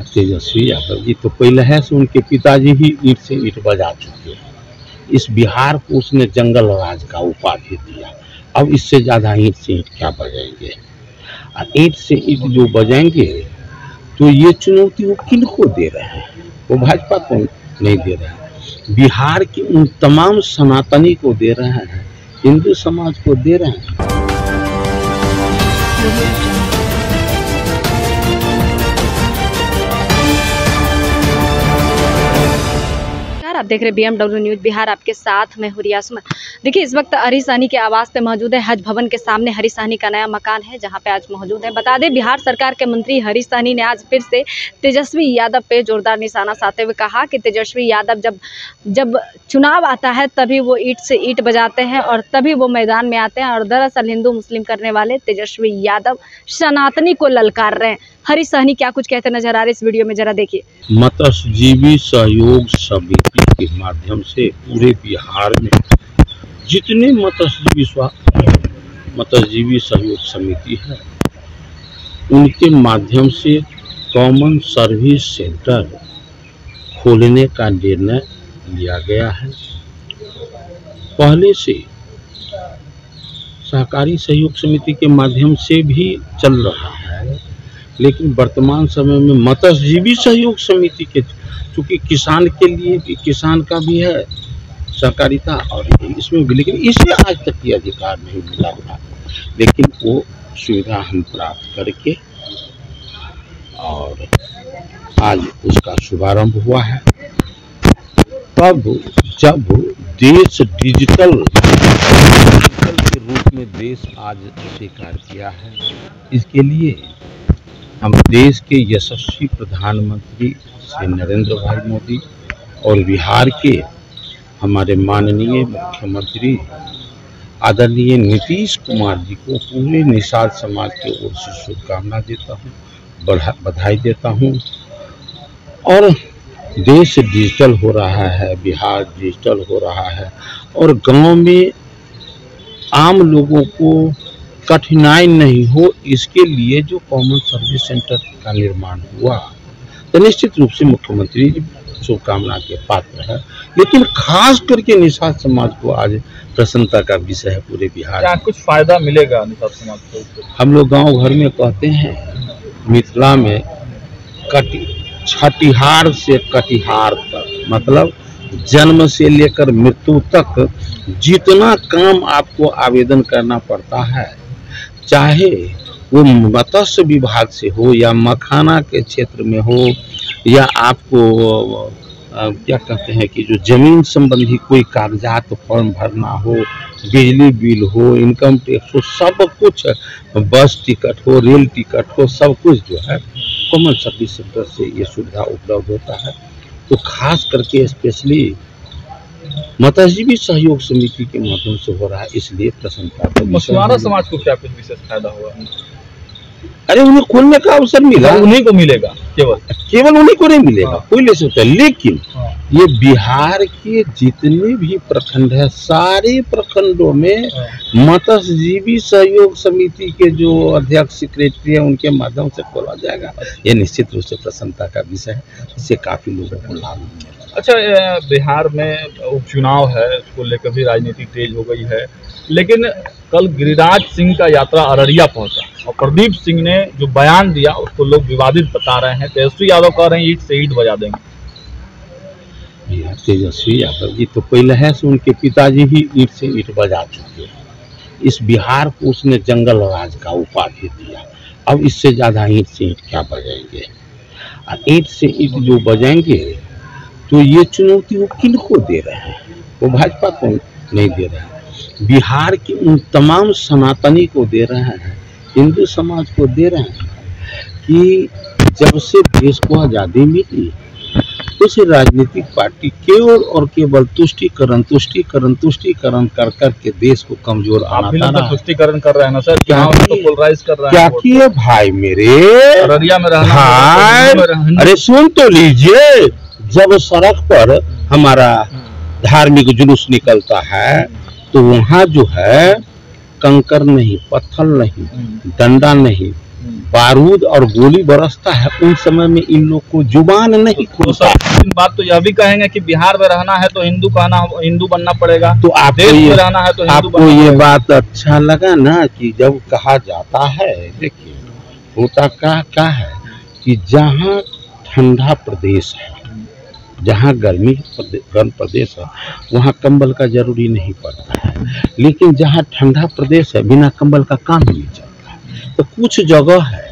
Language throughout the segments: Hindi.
तेजस्वी यादव जी तो पहले है से उनके पिताजी ही ईंट से ईंट बजा चुके हैं। इस बिहार को उसने जंगल राज का उपाधि दिया। अब इससे ज्यादा ईंट से ईंट क्या बजाएंगे? और ईंट से ईंट जो बजाएंगे तो ये चुनौती वो किनको दे रहे हैं? वो भाजपा को नहीं दे रहे हैं, बिहार के उन तमाम सनातनी को दे रहे हैं, हिंदू समाज को दे रहे हैं। आप देख रहे BMW न्यूज बिहार, आपके साथ मैं हूं रिया सुमन। देखिए, इस वक्त हरीश सहनी के आवास पे मौजूद है। हज भवन के सामने हरीश सहनी का नया मकान है, जहां पे आज मौजूद है। बता दें, बिहार सरकार के मंत्री हरीश सहनी ने आज फिर से तेजस्वी यादव पे जोरदार निशाना साधते हुए कहा कि तेजस्वी यादव जब चुनाव आता है तभी वो ईंट से ईंट बजाते हैं और तभी वो मैदान में आते हैं। और दरअसल हिंदू मुस्लिम करने वाले तेजस्वी यादव सनातनी को ललकार रहे हैं। हरीश सहनी क्या कुछ कहते नजर आ रहे, इस वीडियो में जरा देखिए। मत्स्यजीवी सहयोग समिति के माध्यम से पूरे बिहार में जितने मत्स्यजीवी सहयोग समिति है, उनके माध्यम से कॉमन सर्विस सेंटर खोलने का निर्णय लिया गया है। पहले से सहकारी सहयोग समिति के माध्यम से भी चल रहा है, लेकिन वर्तमान समय में मत्स्यजीवी सहयोग समिति के, चूँकि किसान के लिए भी, किसान का भी है सहकारिता और इसमें भी, लेकिन इसे आज तक ये अधिकार नहीं मिला था। लेकिन वो सुविधा हम प्राप्त करके और आज उसका शुभारंभ हुआ है। तब जब देश डिजिटल के रूप में देश आज स्वीकार किया है, इसके लिए हम देश के यशस्वी प्रधानमंत्री श्री नरेंद्र भाई मोदी और बिहार के हमारे माननीय मुख्यमंत्री आदरणीय नीतीश कुमार जी को पूरे निषाद समाज की ओर से शुभकामना देता हूँ, बधाई देता हूँ। और देश डिजिटल हो रहा है, बिहार डिजिटल हो रहा है और गांव में आम लोगों को कठिनाई नहीं हो, इसके लिए जो कॉमन सर्विस सेंटर का निर्माण हुआ तो निश्चित रूप से मुख्यमंत्री जी शुभकामना के पात्र है। लेकिन खास करके निषाद समाज को आज प्रसन्नता का विषय है पूरे बिहार। क्या कुछ फायदा मिलेगा निषाद समाज को? हम लोग गांव घर में कहते हैं, मिथिला में छठिहार से कटिहार तक, मतलब जन्म से लेकर मृत्यु तक जितना काम आपको आवेदन करना पड़ता है, चाहे वो मत्स्य विभाग से हो या मखाना के क्षेत्र में हो या आपको क्या कहते हैं कि जो जमीन संबंधी कोई कागजात फॉर्म भरना हो, बिजली बिल हो, इनकम टैक्स हो, सब कुछ, बस टिकट हो, रेल टिकट हो, सब कुछ जो है कॉमन सर्विस सेंटर से ये सुविधा उपलब्ध होता है। तो खास करके स्पेशली मत्स्यजीवी सहयोग समिति के माध्यम से हो रहा है, इसलिए प्रसन्नता। मछुआरा समाज को क्या कुछ विशेष फायदा हुआ? अरे उन्हें खोलने का अवसर मिला, उन्हीं को मिलेगा, केवल उन्हीं को नहीं मिलेगा, कोई ले सकता है। लेकिन ये बिहार के जितने भी प्रखंड है, सारे प्रखंडों में मत्स्यजीवी सहयोग समिति के जो अध्यक्ष सेक्रेटरी है, उनके माध्यम से खोला जाएगा। ये निश्चित रूप से प्रसन्नता का विषय है, इससे काफी लोगों को लाभ मिलेगा। अच्छा, बिहार में उपचुनाव है, उसको लेकर भी राजनीति तेज हो गई है, लेकिन कल गिरिराज सिंह का यात्रा अररिया पहुंचा और प्रदीप सिंह ने जो बयान दिया उसको लोग विवादित बता रहे हैं। तेजस्वी यादव कह रहे हैं ईंट से ईंट बजा देंगे। तेजस्वी यादव जी तो पहले है से उनके पिताजी ही ईंट से ईंट बजा चुके हैं। इस बिहार को उसने जंगल राज का उपाधि दिया। अब इससे ज्यादा ईंट से ईंट क्या बजाएंगे? और ईंट से ईंट जो बजाएंगे तो ये चुनौती वो किनको दे रहे हैं? वो भाजपा को नहीं दे रहे हैं, बिहार के उन तमाम सनातनी को दे रहे हैं, हिंदू समाज को दे रहे हैं कि जब से देश को आज़ादी मिली उस राजनीतिक पार्टी केवल और केवल तुष्टीकरण कर के देश को कमजोर बनाना। तुष्टीकरण कर रहे हैं ना सर, क्या पोलराइज कर रहा है? क्या किए भाई मेरे? अररिया में रहना, भाई अरे सुन तो लीजिए, जब सड़क पर हमारा धार्मिक जुलूस निकलता है तो वहाँ जो है कंकर नहीं, पत्थर नहीं, डंडा नहीं, बारूद और गोली बरसता है, उन समय में इन लोग को जुबान नहीं तो खुलता। सर बात तो यह भी कहेंगे कि बिहार में रहना है तो हिंदू बनना पड़ेगा, तो देश में रहना है तो हिंदू आपको बनना ये पड़ेगा। बात अच्छा लगा ना कि जब कहा जाता है, देखिए होता क्या है कि जहाँ ठंडा प्रदेश है, जहाँ गर्म प्रदेश है, वहाँ कंबल का जरूरी नहीं पड़ता है, लेकिन जहाँ ठंडा प्रदेश है बिना कंबल का काम ही नहीं चलता है। तो कुछ जगह है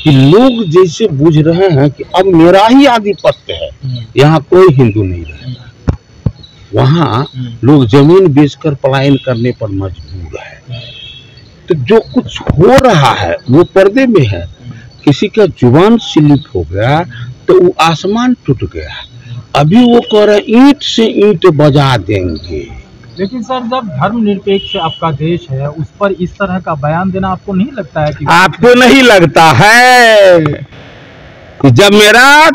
कि लोग जैसे बुझ रहे हैं कि अब मेरा ही आधिपत्य है, यहाँ कोई हिंदू नहीं रहेगा, वहाँ लोग जमीन बेचकर पलायन करने पर मजबूर है। तो जो कुछ हो रहा है वो पर्दे में है। किसी का जुबान स्लिप हो गया तो वो आसमान टूट गया, अभी वो कह रहे ईंट से ईंट बजा देंगे। लेकिन सर जब धर्मनिरपेक्ष आपका देश है उस पर इस तरह का बयान देना आपको नहीं लगता है कि आपको नहीं लगता है कि जब मेरा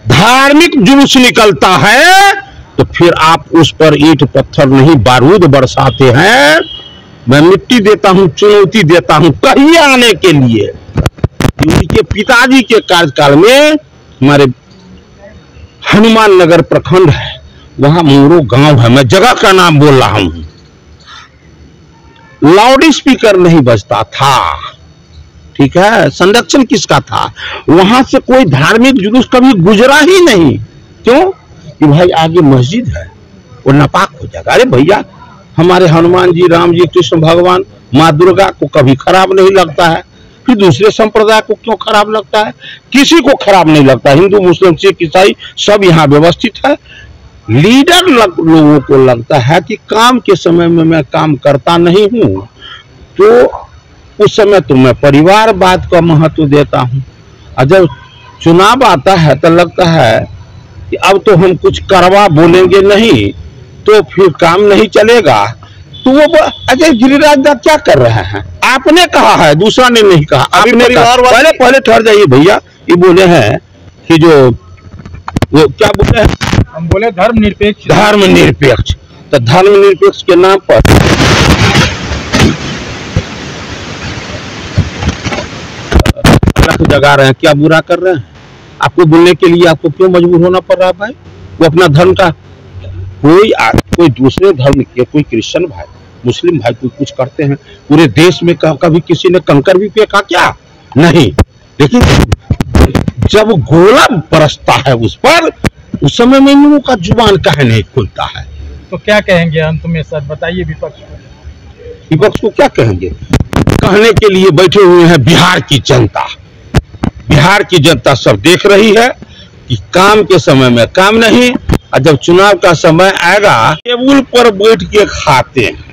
धार्मिक जुलूस निकलता है तो फिर आप उस पर ईंट पत्थर नहीं बारूद बरसाते हैं? मैं मिट्टी देता हूं, चुनौती देता हूं कहिए आने के लिए। उनके पिताजी के कार्यकाल में हमारे हनुमान नगर प्रखंड है, वहां मोरो गांव है, मैं जगह का नाम बोल रहा हूं, लाउड स्पीकर नहीं बजता था, ठीक है, संरक्षण किसका था? वहां से कोई धार्मिक जुलूस कभी गुजरा ही नहीं। क्यों? कि भाई आगे मस्जिद है, वो नापाक हो जाएगा। अरे भैया, हमारे हनुमान जी, राम जी, कृष्ण भगवान, माँ दुर्गा को कभी खराब नहीं लगता है, फिर दूसरे संप्रदाय को क्यों खराब लगता है? किसी को खराब नहीं लगता। हिंदू, मुस्लिम, सिख, ईसाई सब यहाँ व्यवस्थित है। लीडर लोगों को लगता है कि काम के समय में मैं काम करता नहीं हूँ, तो उस समय तो मैं परिवारवाद का महत्व देता हूँ, और जब चुनाव आता है तो लगता है कि अब तो हम कुछ करवा बोलेंगे नहीं तो फिर काम नहीं चलेगा। तो वो अजय गिरिराज दा क्या कर रहे हैं? आपने कहा है, दूसरा ने नहीं कहा, आपने कहा। पहले ठहर जाइए भैया, ये बोले हैं कि जो वो क्या बोले हैं, हम बोले धर्मनिरपेक्ष। धर्मनिरपेक्ष, तो धर्मनिरपेक्ष के नाम पर अलग जगा रहे हैं, क्या बुरा कर रहे हैं? आपको बोलने के लिए आपको क्यों मजबूर होना पड़ रहा है भाई? वो अपना धर्म का कोई दूसरे धर्म के, कोई क्रिश्चियन भाई, मुस्लिम भाई कोई कुछ करते हैं, पूरे देश में कभी किसी ने कंकर भी फेंका क्या? नहीं। लेकिन जब गोला बरसता है उस पर, उस समय में इन लोगों का जुबान काहे नहीं खुलता है? तो क्या कहेंगे अंत में सर, बताइए विपक्ष को। विपक्ष को क्या कहेंगे? कहने के लिए बैठे हुए हैं बिहार की जनता। बिहार की जनता सब देख रही है कि काम के समय में काम नहीं, और जब चुनाव का समय आएगा टेबल पर बैठ के खाते हैं।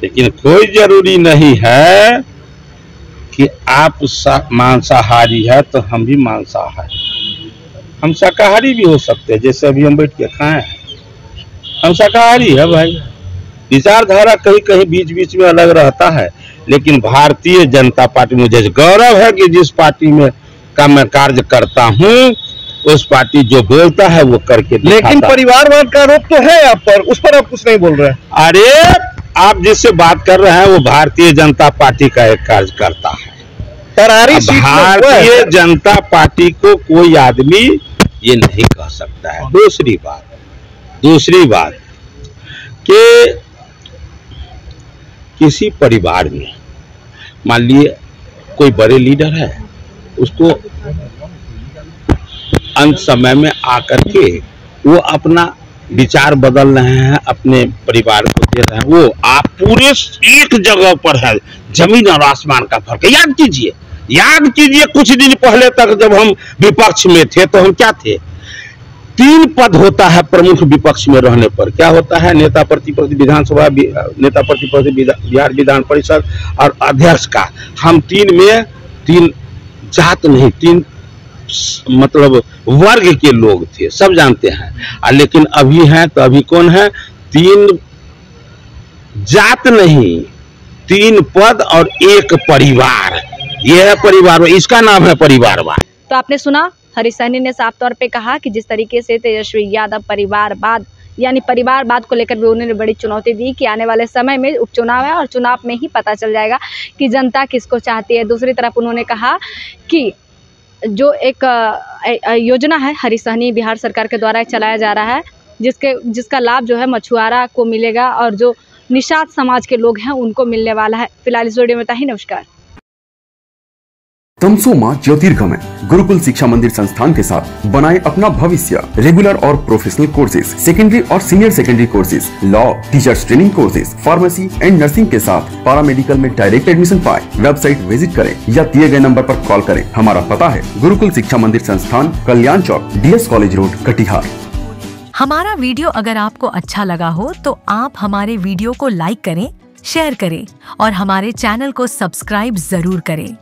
लेकिन कोई जरूरी नहीं है कि आप मांसाहारी है तो हम भी मांसाहारी, हम शाकाहारी भी हो सकते हैं, जैसे अभी हम बैठ के खाए हैं, हम शाकाहारी है भाई। विचारधारा कहीं कहीं बीच बीच में अलग रहता है, लेकिन भारतीय जनता पार्टी, मुझे गौरव है कि जिस पार्टी में का मैं कार्य करता हूँ उस पार्टी जो बोलता है वो करके दिखाता। लेकिन परिवारवाद का आरोप तो है आप पर, उस पर आप कुछ नहीं बोल रहे हैं। अरे आप जिससे बात कर रहे हैं वो भारतीय जनता पार्टी का एक कार्यकर्ता है। भारतीय जनता पार्टी को कोई आदमी ये नहीं कह सकता है। दूसरी बात कि किसी परिवार में मान लिए कोई बड़े लीडर है, उसको अंत समय में आकर के वो अपना विचार बदल रहे हैं, अपने परिवार को दे रहे हैं, वो आप पूरे एक जगह पर है, जमीन और आसमान का फर्क है। याद कीजिए कुछ दिन पहले तक जब हम विपक्ष में थे तो हम क्या थे? 3 पद होता है प्रमुख विपक्ष में रहने पर। क्या होता है? नेता प्रतिपक्ष विधानसभा, नेता प्रतिपक्ष बिहार विधान परिषद और अध्यक्ष का। हम 3 में 3 जात नहीं, 3 मतलब वर्ग के लोग थे, सब जानते हैं। लेकिन अभी हैं तो अभी कौन है? 3 जात नहीं, 3 पद और 1 परिवार। यह है परिवार, इसका नाम है परिवारवाद। तो आपने सुना, हरीश सहनी ने साफ तौर पे कहा कि जिस तरीके से तेजस्वी यादव परिवारवाद यानी परिवारवाद को लेकर भी उन्होंने बड़ी चुनौती दी कि आने वाले समय में उपचुनाव है और चुनाव में ही पता चल जाएगा कि जनता किसको चाहती है। दूसरी तरफ उन्होंने कहा कि जो एक योजना है हरी सहनी बिहार सरकार के द्वारा चलाया जा रहा है, जिसका लाभ जो है मछुआरा को मिलेगा और जो निषाद समाज के लोग हैं उनको मिलने वाला है। फिलहाल इस वीडियो में इतना ही। नमस्कार। तमसोमा ज्योतिर्गमय गुरुकुल शिक्षा मंदिर संस्थान के साथ बनाए अपना भविष्य। रेगुलर और प्रोफेशनल कोर्सेज, सेकेंडरी और senior secondary courses, law, teachers training courses, pharmacy and nursing के साथ पैरामेडिकल में डायरेक्ट एडमिशन पाए। वेबसाइट विजिट करें या दिए गए नंबर पर कॉल करें। हमारा पता है गुरुकुल शिक्षा मंदिर संस्थान, कल्याण चौक, DS कॉलेज रोड, कटिहार। हमारा वीडियो अगर आपको अच्छा लगा हो तो आप हमारे वीडियो को लाइक करें, शेयर करें और हमारे चैनल को सब्सक्राइब जरूर करें।